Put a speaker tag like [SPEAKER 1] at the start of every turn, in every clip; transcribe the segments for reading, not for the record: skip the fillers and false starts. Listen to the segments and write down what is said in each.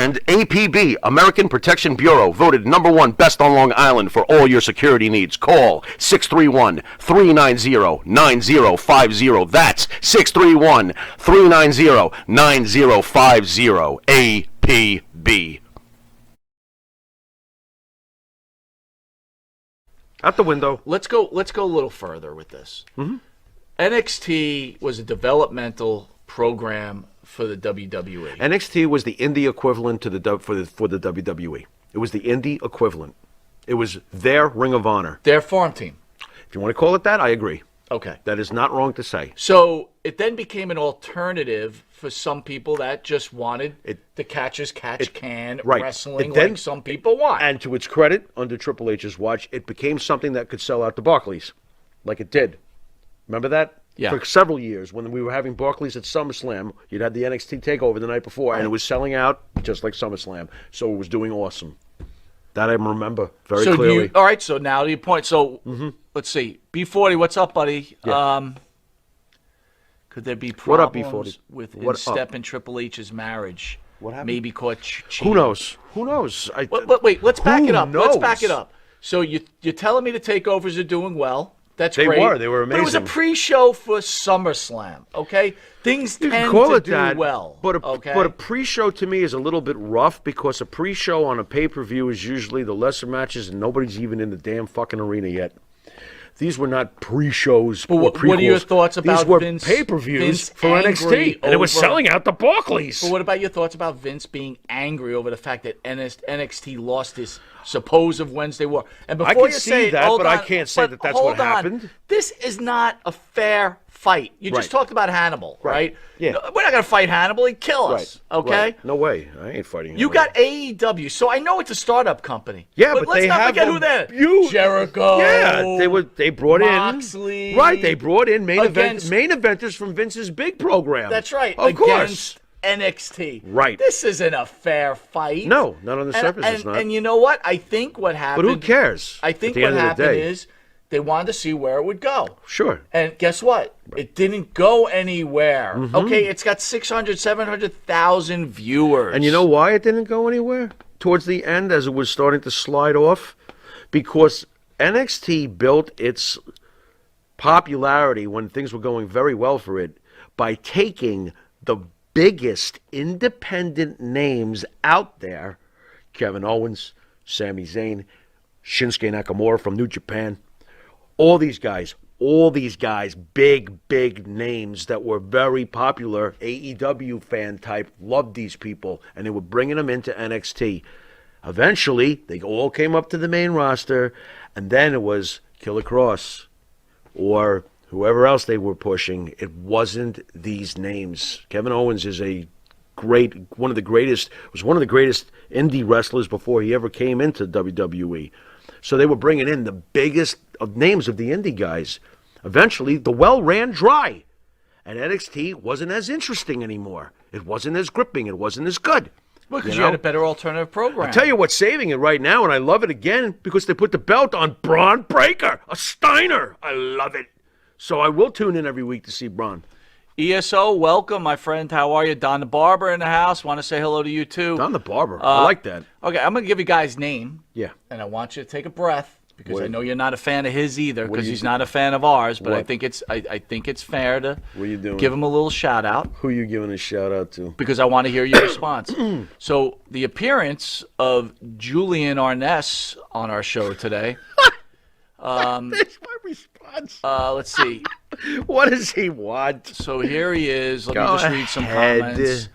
[SPEAKER 1] And APB, American Protection Bureau, voted #1 best on Long Island for all your security needs. Call 631-390-9050. That's 631-390-9050. APB.
[SPEAKER 2] Out the window.
[SPEAKER 3] Let's go a little further with this. Mm-hmm. NXT was a developmental program for the WWE.
[SPEAKER 2] NXT was the indie equivalent to for the WWE. It was the indie equivalent. It was their Ring of Honor.
[SPEAKER 3] Their farm team.
[SPEAKER 2] If you want to call it that, I agree.
[SPEAKER 3] Okay.
[SPEAKER 2] That is not wrong to say.
[SPEAKER 3] So it then became an alternative for some people that just wanted the catch-as-catch-can wrestling like some people want.
[SPEAKER 2] And to its credit, under Triple H's watch, it became something that could sell out to Barclays, like it did. Remember that?
[SPEAKER 3] Yeah.
[SPEAKER 2] For several years, when we were having Barclays at SummerSlam, you'd had the NXT TakeOver the night before, and it was selling out just like SummerSlam. So it was doing awesome. That I remember very clearly.
[SPEAKER 3] All right, so now to your point. So let's see. B40, what's up, buddy?
[SPEAKER 2] Yeah.
[SPEAKER 3] Could there be
[SPEAKER 2] What up,
[SPEAKER 3] problems
[SPEAKER 2] B40?
[SPEAKER 3] with
[SPEAKER 2] What
[SPEAKER 3] Step
[SPEAKER 2] up?
[SPEAKER 3] and Triple H's marriage?
[SPEAKER 2] What happened?
[SPEAKER 3] Maybe caught cheating.
[SPEAKER 2] Who knows? Who knows?
[SPEAKER 3] But wait, let's back it up.
[SPEAKER 2] knows?
[SPEAKER 3] Let's back it up. So you're telling me the takeovers are doing well. That's
[SPEAKER 2] They
[SPEAKER 3] great.
[SPEAKER 2] They were amazing.
[SPEAKER 3] But it was a pre-show for SummerSlam, okay? Things tend to do well.
[SPEAKER 2] But
[SPEAKER 3] okay?
[SPEAKER 2] a pre-show to me is a little bit rough because a pre-show on a pay-per-view is usually the lesser matches and nobody's even in the damn fucking arena yet. These were not pre-shows or prequels.
[SPEAKER 3] What are your thoughts about
[SPEAKER 2] These were
[SPEAKER 3] Vince
[SPEAKER 2] pay-per-views for
[SPEAKER 3] angry
[SPEAKER 2] NXT, and it was selling out the Barclays.
[SPEAKER 3] But what about your thoughts about Vince being angry over the fact that NXT lost his supposed Wednesday War? And before
[SPEAKER 2] I can
[SPEAKER 3] you
[SPEAKER 2] see
[SPEAKER 3] say
[SPEAKER 2] that,
[SPEAKER 3] hold
[SPEAKER 2] but
[SPEAKER 3] on,
[SPEAKER 2] I can't say that that's
[SPEAKER 3] hold
[SPEAKER 2] what
[SPEAKER 3] on.
[SPEAKER 2] happened.
[SPEAKER 3] This is not a fair fight. You just talked about Hannibal, right?
[SPEAKER 2] Yeah.
[SPEAKER 3] No, we're not going to fight Hannibal. He'd kill us, okay?
[SPEAKER 2] Right. No way. I ain't fighting him.
[SPEAKER 3] You got AEW, so I know it's a startup company.
[SPEAKER 2] Yeah, but
[SPEAKER 3] let's
[SPEAKER 2] they
[SPEAKER 3] not
[SPEAKER 2] have
[SPEAKER 3] forget who they're. Jericho.
[SPEAKER 2] Yeah, they brought
[SPEAKER 3] Moxley,
[SPEAKER 2] in. Right, they brought in main
[SPEAKER 3] against-
[SPEAKER 2] eventers from Vince's big program.
[SPEAKER 3] That's right.
[SPEAKER 2] Of
[SPEAKER 3] against
[SPEAKER 2] course.
[SPEAKER 3] NXT.
[SPEAKER 2] Right.
[SPEAKER 3] This isn't a fair fight.
[SPEAKER 2] No, not on the surface. It's not.
[SPEAKER 3] And you know what? I think what happened.
[SPEAKER 2] But who cares?
[SPEAKER 3] I think
[SPEAKER 2] at the
[SPEAKER 3] what
[SPEAKER 2] end of the
[SPEAKER 3] happened
[SPEAKER 2] day?
[SPEAKER 3] is they wanted to see where it would go.
[SPEAKER 2] Sure.
[SPEAKER 3] And guess what? It didn't go anywhere.
[SPEAKER 2] Mm-hmm.
[SPEAKER 3] Okay, it's got 600, 700,000 viewers.
[SPEAKER 2] And you know why it didn't go anywhere? Towards the end, as it was starting to slide off? Because NXT built its popularity when things were going very well for it by taking the biggest independent names out there, Kevin Owens, Sami Zayn, Shinsuke Nakamura from New Japan, all these guys, big names that were very popular, AEW fan type, loved these people, and they were bringing them into NXT. Eventually, they all came up to the main roster, and then it was Killer Cross or whoever else they were pushing. It wasn't these names. Kevin Owens is one of the greatest indie wrestlers before he ever came into WWE. So they were bringing in the biggest of names of the indie guys. Eventually, the well ran dry, and NXT wasn't as interesting anymore. It wasn't as gripping. It wasn't as good.
[SPEAKER 3] Well, because you had a better alternative program.
[SPEAKER 2] I'll tell you what's saving it right now, and I love it again, because they put the belt on Braun Breaker, a Steiner. I love it. So I will tune in every week to see Braun.
[SPEAKER 3] ESO, welcome, my friend. How are you? Don the Barber in the house. Want to say hello to you, too.
[SPEAKER 2] Don the Barber. I like that.
[SPEAKER 3] Okay, I'm going to give you guys' name.
[SPEAKER 2] Yeah.
[SPEAKER 3] And I want you to take a breath, because
[SPEAKER 2] What?
[SPEAKER 3] I know you're not a fan of his either, because
[SPEAKER 2] you
[SPEAKER 3] he's
[SPEAKER 2] do-
[SPEAKER 3] not a fan of ours. But I
[SPEAKER 2] What?
[SPEAKER 3] think it's fair to
[SPEAKER 2] What are you doing?
[SPEAKER 3] give him a little shout out,
[SPEAKER 2] Who are you giving a shout out to?
[SPEAKER 3] because I want to hear your response. So the appearance of Julian Arness on our show today.
[SPEAKER 2] That's my response.
[SPEAKER 3] Let's see.
[SPEAKER 2] What does he want?
[SPEAKER 3] So here he is. Let me
[SPEAKER 2] Go
[SPEAKER 3] just read some
[SPEAKER 2] ahead.
[SPEAKER 3] comments.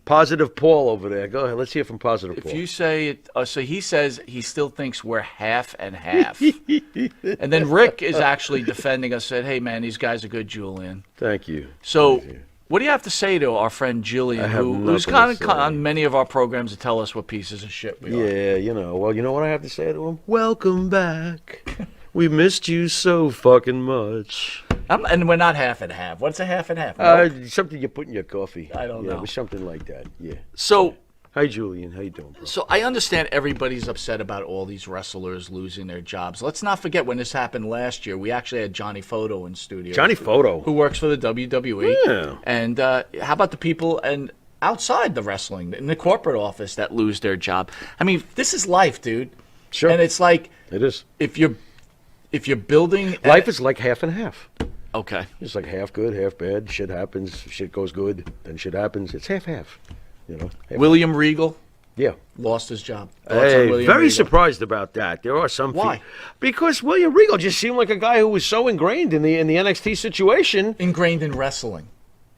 [SPEAKER 2] Positive Paul over there. Go ahead. Let's hear from Positive
[SPEAKER 3] If
[SPEAKER 2] Paul.
[SPEAKER 3] you say it, so he says he still thinks we're half and half. And then Rick is actually defending us, said, hey, man, these guys are good, Julian.
[SPEAKER 2] Thank you.
[SPEAKER 3] So what do you have to say to our friend Julian,
[SPEAKER 2] have
[SPEAKER 3] who's
[SPEAKER 2] nothing
[SPEAKER 3] kind
[SPEAKER 2] to
[SPEAKER 3] of
[SPEAKER 2] say.
[SPEAKER 3] on many of our programs to tell us what pieces of shit we are?
[SPEAKER 2] Yeah, you know. Well, you know what I have to say to him? Welcome back. We missed you so fucking much.
[SPEAKER 3] And we're not half and half. What's a half and half? Milk?
[SPEAKER 2] Something you put in your coffee.
[SPEAKER 3] I don't
[SPEAKER 2] Yeah,
[SPEAKER 3] know.
[SPEAKER 2] it was something like that. Yeah.
[SPEAKER 3] So
[SPEAKER 2] Hi, Julian. How you doing, bro?
[SPEAKER 3] So I understand everybody's upset about all these wrestlers losing their jobs. Let's not forget when this happened last year. We actually had Johnny Photo in studio.
[SPEAKER 2] Johnny Photo.
[SPEAKER 3] Who works for the WWE.
[SPEAKER 2] Yeah.
[SPEAKER 3] And how about the people and outside the wrestling, in the corporate office, that lose their job. I mean, this is life, dude.
[SPEAKER 2] Sure.
[SPEAKER 3] And it's like
[SPEAKER 2] It is.
[SPEAKER 3] if you're building
[SPEAKER 2] Life is like half and half.
[SPEAKER 3] okay.
[SPEAKER 2] It's like half good, half bad. Shit happens, shit goes good, then shit happens. It's half. You know.
[SPEAKER 3] William Regal
[SPEAKER 2] Yeah.
[SPEAKER 3] lost his job. Thoughts on
[SPEAKER 2] Hey,
[SPEAKER 3] William
[SPEAKER 2] very
[SPEAKER 3] Regal?
[SPEAKER 2] surprised about that. There are some.
[SPEAKER 3] Why?
[SPEAKER 2] Because William Regal just seemed like a guy who was so ingrained in the NXT situation.
[SPEAKER 3] Ingrained in wrestling,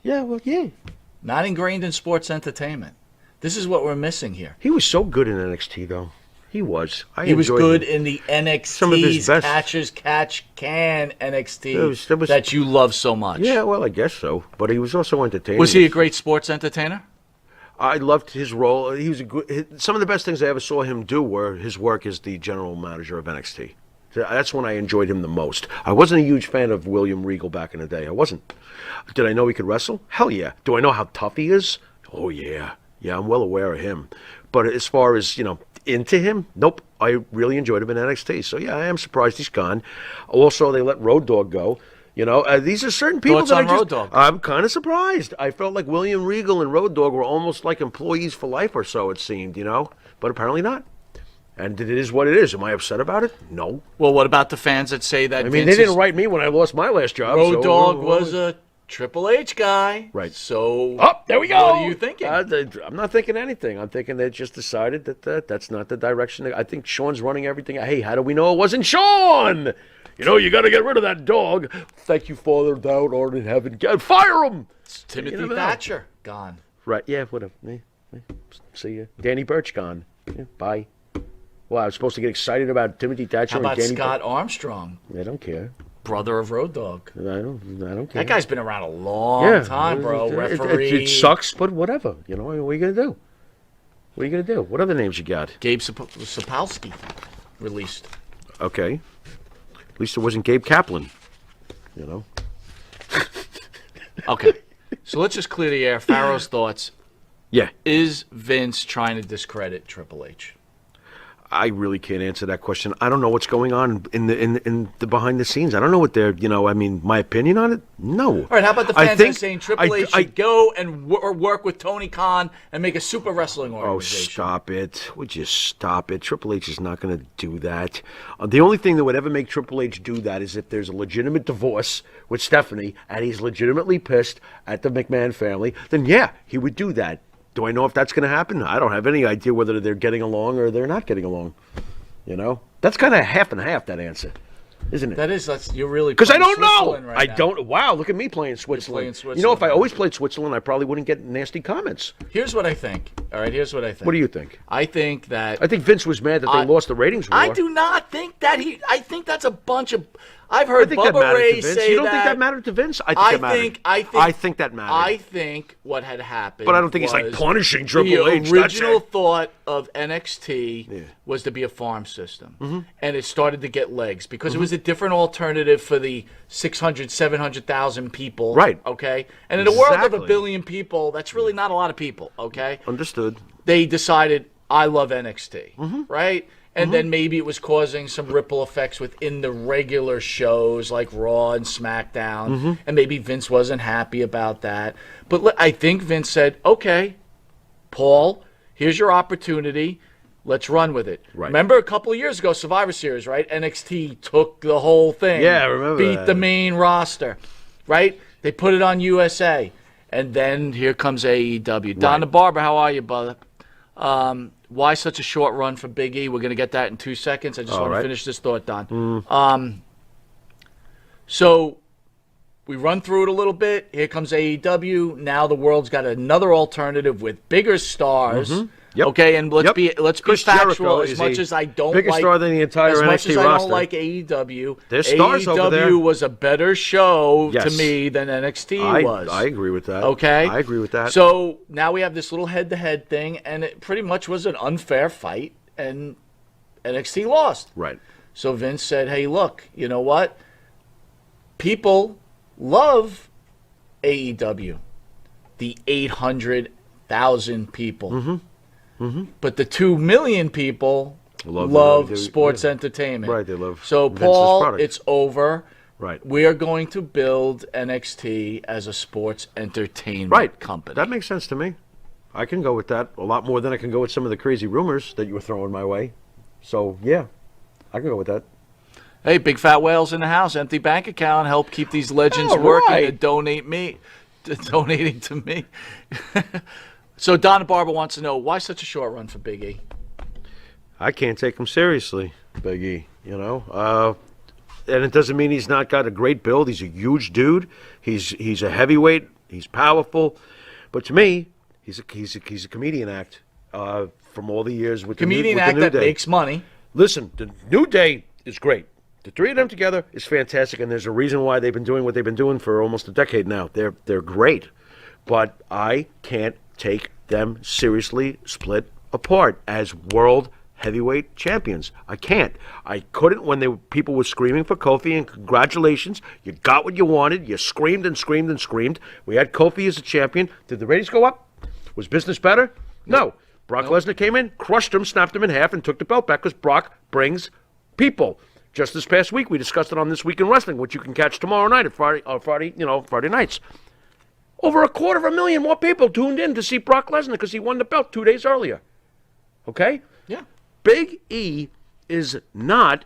[SPEAKER 2] Yeah, well, yeah.
[SPEAKER 3] not ingrained in sports entertainment. This is what we're missing here.
[SPEAKER 2] He was so good in NXT, though. He was.
[SPEAKER 3] He was
[SPEAKER 2] enjoyed
[SPEAKER 3] good
[SPEAKER 2] him.
[SPEAKER 3] in the NXT's
[SPEAKER 2] Some of his best-
[SPEAKER 3] Catchers Catch Can NXT
[SPEAKER 2] That was-
[SPEAKER 3] that you love so much.
[SPEAKER 2] Yeah, well, I guess so. But he was also entertaining.
[SPEAKER 3] Was he a great sports entertainer?
[SPEAKER 2] I loved his role. He was a good. Some of the best things I ever saw him do were his work as the general manager of NXT. That's when I enjoyed him the most. I wasn't a huge fan of William Regal back in the day. I wasn't. Did I know he could wrestle? Hell yeah. Do I know how tough he is? Oh yeah. Yeah, I'm well aware of him. But as far as, into him, nope. I really enjoyed him in NXT. So yeah, I am surprised he's gone. Also, they let Road Dogg go. These are certain people
[SPEAKER 3] Thoughts
[SPEAKER 2] that
[SPEAKER 3] on Road Dogg?
[SPEAKER 2] I'm kind of surprised. I felt like William Regal and Road Dogg were almost like employees for life or so, it seemed, but apparently not. And it is what it is. Am I upset about it? No.
[SPEAKER 3] Well, what about the fans that say that
[SPEAKER 2] I mean,
[SPEAKER 3] Vince's
[SPEAKER 2] they didn't write me when I lost my last job.
[SPEAKER 3] Road
[SPEAKER 2] so,
[SPEAKER 3] Dogg was a Triple H guy?
[SPEAKER 2] Right.
[SPEAKER 3] So,
[SPEAKER 2] Oh, there we go.
[SPEAKER 3] What are you thinking?
[SPEAKER 2] I'm not thinking anything. I'm thinking they just decided that that's not the direction. I think Sean's running everything. Hey, how do we know it wasn't Sean? You got to get rid of that dog. Thank you, Father, thou art in heaven. Fire him.
[SPEAKER 3] Timothy
[SPEAKER 2] You never know.
[SPEAKER 3] Thatcher gone.
[SPEAKER 2] Right, yeah, whatever. See ya. Danny Burch gone. Yeah, bye. Well, I was supposed to get excited about Timothy Thatcher
[SPEAKER 3] How about
[SPEAKER 2] and Danny
[SPEAKER 3] Scott Armstrong,
[SPEAKER 2] I don't care.
[SPEAKER 3] brother of Road Dogg?
[SPEAKER 2] I don't care.
[SPEAKER 3] That guy's been around a long time, bro. Referee.
[SPEAKER 2] It sucks, but whatever. What are you going to do? What are you going to do? What other names you got?
[SPEAKER 3] Gabe Sapolsky released.
[SPEAKER 2] Okay. At least it wasn't Gabe Kaplan.
[SPEAKER 3] Okay. So let's just clear the air. Pharaoh's thoughts.
[SPEAKER 2] Yeah.
[SPEAKER 3] Is Vince trying to discredit Triple H?
[SPEAKER 2] I really can't answer that question. I don't know what's going on in the behind the scenes. I don't know what they're, my opinion on it? No.
[SPEAKER 3] All right, how about the
[SPEAKER 2] I
[SPEAKER 3] fans
[SPEAKER 2] think-
[SPEAKER 3] that are saying Triple H should go and work with Tony Khan and make a super wrestling
[SPEAKER 2] Oh,
[SPEAKER 3] organization?
[SPEAKER 2] stop it. Would you stop it? Triple H is not going to do that. The only thing that would ever make Triple H do that is if there's a legitimate divorce with Stephanie and he's legitimately pissed at the McMahon family, then yeah, he would do that. Do I know if that's going to happen? I don't have any idea whether they're getting along or they're not getting along. That's kind of half and half, that answer, isn't it?
[SPEAKER 3] That's you're really
[SPEAKER 2] Because I
[SPEAKER 3] playing
[SPEAKER 2] don't know.
[SPEAKER 3] Switzerland right
[SPEAKER 2] I
[SPEAKER 3] now.
[SPEAKER 2] don't. Wow, look at me playing Switzerland.
[SPEAKER 3] playing Switzerland
[SPEAKER 2] If I
[SPEAKER 3] right
[SPEAKER 2] always
[SPEAKER 3] now.
[SPEAKER 2] played Switzerland, I probably wouldn't get nasty comments.
[SPEAKER 3] Here's what I think. All right, here's what I think.
[SPEAKER 2] What do you think?
[SPEAKER 3] I think that
[SPEAKER 2] I think Vince was mad that they lost the ratings war.
[SPEAKER 3] I do not think that I think that's a bunch of. I've heard
[SPEAKER 2] I think that
[SPEAKER 3] Bubba
[SPEAKER 2] mattered
[SPEAKER 3] Ray
[SPEAKER 2] to Vince.
[SPEAKER 3] say
[SPEAKER 2] You don't think that mattered to Vince? I think that mattered. I think that mattered.
[SPEAKER 3] I think what had happened.
[SPEAKER 2] But I don't think he's like
[SPEAKER 3] was
[SPEAKER 2] punishing Triple H.
[SPEAKER 3] The
[SPEAKER 2] That's
[SPEAKER 3] original
[SPEAKER 2] it.
[SPEAKER 3] thought of NXT was to be a farm system, and it started to get legs because it was a different alternative for the 600, 700,000 people.
[SPEAKER 2] Right.
[SPEAKER 3] Okay. And in a world of
[SPEAKER 2] Exactly.
[SPEAKER 3] 1 billion people, that's really not a lot of people. Okay.
[SPEAKER 2] Understood.
[SPEAKER 3] They decided I love NXT, right? And then maybe it was causing some ripple effects within the regular shows like Raw and SmackDown, and maybe Vince wasn't happy about that. But I think Vince said, "Okay, Paul, here's your opportunity. Let's run with it."
[SPEAKER 2] Right.
[SPEAKER 3] Remember a couple of years ago, Survivor Series, right? NXT took the whole thing.
[SPEAKER 2] Yeah, I remember
[SPEAKER 3] Beat
[SPEAKER 2] that.
[SPEAKER 3] the main roster, right? They put it on USA, and then here comes AEW. Don the Barber, how are you, brother? Why such a short run for Big E? We're going to get that in 2 seconds. I just want to
[SPEAKER 2] right.
[SPEAKER 3] finish this thought, Don. So we run through it a little bit. Here comes AEW. Now the world's got another alternative with bigger stars.
[SPEAKER 2] Yep.
[SPEAKER 3] Okay, and let's
[SPEAKER 2] Yep.
[SPEAKER 3] be
[SPEAKER 2] Chris
[SPEAKER 3] factual.
[SPEAKER 2] Jericho
[SPEAKER 3] As
[SPEAKER 2] is
[SPEAKER 3] much
[SPEAKER 2] a
[SPEAKER 3] as I don't
[SPEAKER 2] bigger
[SPEAKER 3] like,
[SPEAKER 2] star than the entire
[SPEAKER 3] as much
[SPEAKER 2] NXT
[SPEAKER 3] as I
[SPEAKER 2] roster.
[SPEAKER 3] don't like AEW,
[SPEAKER 2] There's stars over there.
[SPEAKER 3] AEW was a better show to
[SPEAKER 2] Yes.
[SPEAKER 3] me than NXT was.
[SPEAKER 2] I agree with that.
[SPEAKER 3] Okay.
[SPEAKER 2] I agree with that.
[SPEAKER 3] So now we have this little head-to-head thing, and it pretty much was an unfair fight, and NXT lost.
[SPEAKER 2] Right.
[SPEAKER 3] So Vince said, hey, look, you know what? People love AEW. The 800,000 people. But the 2 million people love sports entertainment.
[SPEAKER 2] Right, they love
[SPEAKER 3] So,
[SPEAKER 2] Vince's
[SPEAKER 3] Paul,
[SPEAKER 2] product.
[SPEAKER 3] it's over.
[SPEAKER 2] Right.
[SPEAKER 3] We are going to build NXT as a sports entertainment
[SPEAKER 2] Right.
[SPEAKER 3] company.
[SPEAKER 2] That makes sense to me. I can go with that a lot more than I can go with some of the crazy rumors that you were throwing my way. So, yeah, I can go with that.
[SPEAKER 3] Hey, big fat whales in the house, empty bank account, help keep these legends working and donating to me. So Donna Barber wants to know, why such a short run for Big E?
[SPEAKER 2] I can't take him seriously, Big E, you know. And it doesn't mean he's not got a great build. He's a huge dude. He's a heavyweight. He's powerful. But to me, he's a comedian act from all the years with
[SPEAKER 3] Comedian
[SPEAKER 2] the
[SPEAKER 3] act
[SPEAKER 2] New
[SPEAKER 3] that
[SPEAKER 2] Day.
[SPEAKER 3] makes money.
[SPEAKER 2] Listen, the New Day is great. The three of them together is fantastic, and there's a reason why they've been doing what they've been doing for almost a decade now. They're great, but I can't take them seriously split apart as world heavyweight champions. I can't. I couldn't when people were screaming for Kofi, and congratulations, you got what you wanted. You screamed and screamed and screamed. We had Kofi as a champion. Did the ratings go up? Was business better? No. Brock Lesnar came in, crushed him, snapped him in half, and took the belt back because Brock brings people. Just this past week, we discussed it on This Week in Wrestling, which you can catch tomorrow night at Friday nights. Over 250,000 more people tuned in to see Brock Lesnar because he won the belt 2 days earlier. Okay?
[SPEAKER 3] Yeah.
[SPEAKER 2] Big E is not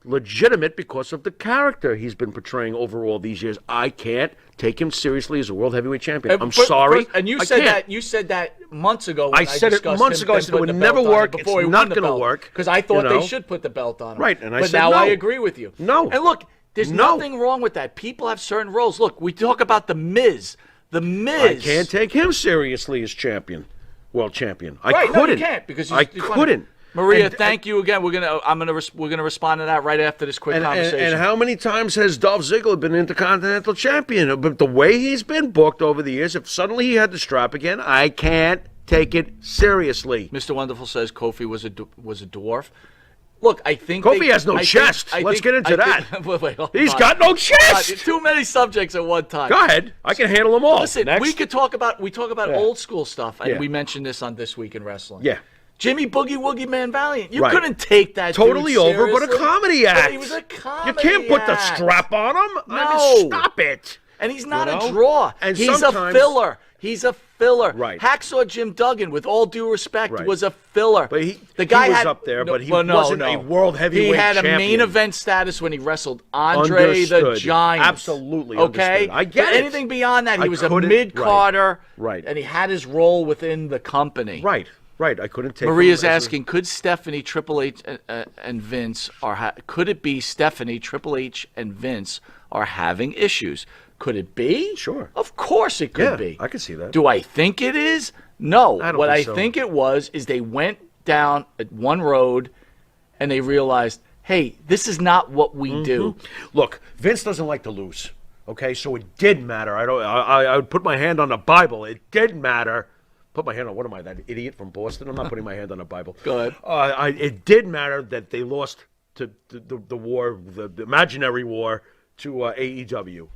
[SPEAKER 2] legitimate because of the character he's been portraying over all these years. I can't take him seriously as a world heavyweight champion. I'm sorry.
[SPEAKER 3] And you
[SPEAKER 2] I
[SPEAKER 3] said
[SPEAKER 2] can't.
[SPEAKER 3] that. You said that months ago. When
[SPEAKER 2] I said it
[SPEAKER 3] discussed
[SPEAKER 2] months
[SPEAKER 3] him
[SPEAKER 2] ago. I said it would
[SPEAKER 3] putting the
[SPEAKER 2] never
[SPEAKER 3] belt on him
[SPEAKER 2] work.
[SPEAKER 3] before
[SPEAKER 2] It's
[SPEAKER 3] he
[SPEAKER 2] not
[SPEAKER 3] won the
[SPEAKER 2] going to
[SPEAKER 3] belt.
[SPEAKER 2] work.
[SPEAKER 3] Because I thought
[SPEAKER 2] you know?
[SPEAKER 3] they should put the belt on him.
[SPEAKER 2] Right, and I
[SPEAKER 3] but
[SPEAKER 2] said
[SPEAKER 3] now
[SPEAKER 2] no.
[SPEAKER 3] I agree with you.
[SPEAKER 2] No.
[SPEAKER 3] And look, there's
[SPEAKER 2] No.
[SPEAKER 3] nothing wrong with that. People have certain roles. Look, we talk about the Miz. The Miz.
[SPEAKER 2] I can't take him seriously as world champion. I couldn't.
[SPEAKER 3] No, you can't because
[SPEAKER 2] I couldn't.
[SPEAKER 3] Maria, thank you again. We're gonna respond to that right after this quick conversation.
[SPEAKER 2] And how many times has Dolph Ziggler been Intercontinental Champion? But the way he's been booked over the years, if suddenly he had the strap again, I can't take it seriously.
[SPEAKER 3] Mr. Wonderful says Kofi was a dwarf. Look, I think
[SPEAKER 2] Kofi has no chest. Let's get into that.
[SPEAKER 3] Wait,
[SPEAKER 2] He's got no chest.
[SPEAKER 3] Too many subjects at one time.
[SPEAKER 2] Go ahead. I can handle them all.
[SPEAKER 3] Listen,
[SPEAKER 2] Next.
[SPEAKER 3] we talk about old school stuff, and
[SPEAKER 2] Yeah.
[SPEAKER 3] we mentioned this on This Week in Wrestling.
[SPEAKER 2] Yeah.
[SPEAKER 3] Jimmy Boogie Woogie Man Valiant. You
[SPEAKER 2] Right.
[SPEAKER 3] couldn't take that
[SPEAKER 2] Totally
[SPEAKER 3] dude
[SPEAKER 2] over, but a
[SPEAKER 3] seriously.
[SPEAKER 2] comedy
[SPEAKER 3] But
[SPEAKER 2] act.
[SPEAKER 3] he was a comedy
[SPEAKER 2] You can't put the
[SPEAKER 3] act.
[SPEAKER 2] strap on him. I
[SPEAKER 3] No.
[SPEAKER 2] mean, stop it.
[SPEAKER 3] And he's not
[SPEAKER 2] You know?
[SPEAKER 3] a draw.
[SPEAKER 2] And
[SPEAKER 3] He's a
[SPEAKER 2] sometimes-
[SPEAKER 3] filler. He's a filler.
[SPEAKER 2] Right.
[SPEAKER 3] Hacksaw Jim Duggan, with all due respect,
[SPEAKER 2] Right.
[SPEAKER 3] was a filler.
[SPEAKER 2] But
[SPEAKER 3] the guy
[SPEAKER 2] he was
[SPEAKER 3] had,
[SPEAKER 2] up there, but he
[SPEAKER 3] well, no,
[SPEAKER 2] wasn't
[SPEAKER 3] no.
[SPEAKER 2] a world heavyweight
[SPEAKER 3] He had
[SPEAKER 2] champion.
[SPEAKER 3] a main event status when he wrestled Andre the
[SPEAKER 2] Understood.
[SPEAKER 3] Giant.
[SPEAKER 2] Absolutely
[SPEAKER 3] Okay?
[SPEAKER 2] understood. I get
[SPEAKER 3] But
[SPEAKER 2] it.
[SPEAKER 3] anything beyond that, he
[SPEAKER 2] I
[SPEAKER 3] was a
[SPEAKER 2] couldn't-
[SPEAKER 3] mid-carder.
[SPEAKER 2] Right.
[SPEAKER 3] And he had his role within the company.
[SPEAKER 2] Right. I couldn't take
[SPEAKER 3] Maria's
[SPEAKER 2] him as a-
[SPEAKER 3] asking, could Stephanie, Triple H, and Vince could it be Stephanie, Triple H, and Vince are having issues? Could it be?
[SPEAKER 2] Sure.
[SPEAKER 3] Of course it could
[SPEAKER 2] Yeah,
[SPEAKER 3] be.
[SPEAKER 2] I can see that.
[SPEAKER 3] Do I think it is? No.
[SPEAKER 2] I don't
[SPEAKER 3] What
[SPEAKER 2] think
[SPEAKER 3] I
[SPEAKER 2] so.
[SPEAKER 3] think it was is they went down at one road and they realized, hey, this is not what we do.
[SPEAKER 2] Look, Vince doesn't like to lose. Okay, so it did matter. I would put my hand on the Bible. It did matter. Put my hand on, what am I, that idiot from Boston? I'm not putting my hand on the Bible.
[SPEAKER 3] Go ahead.
[SPEAKER 2] It did matter that they lost to the war, the imaginary war, to AEW.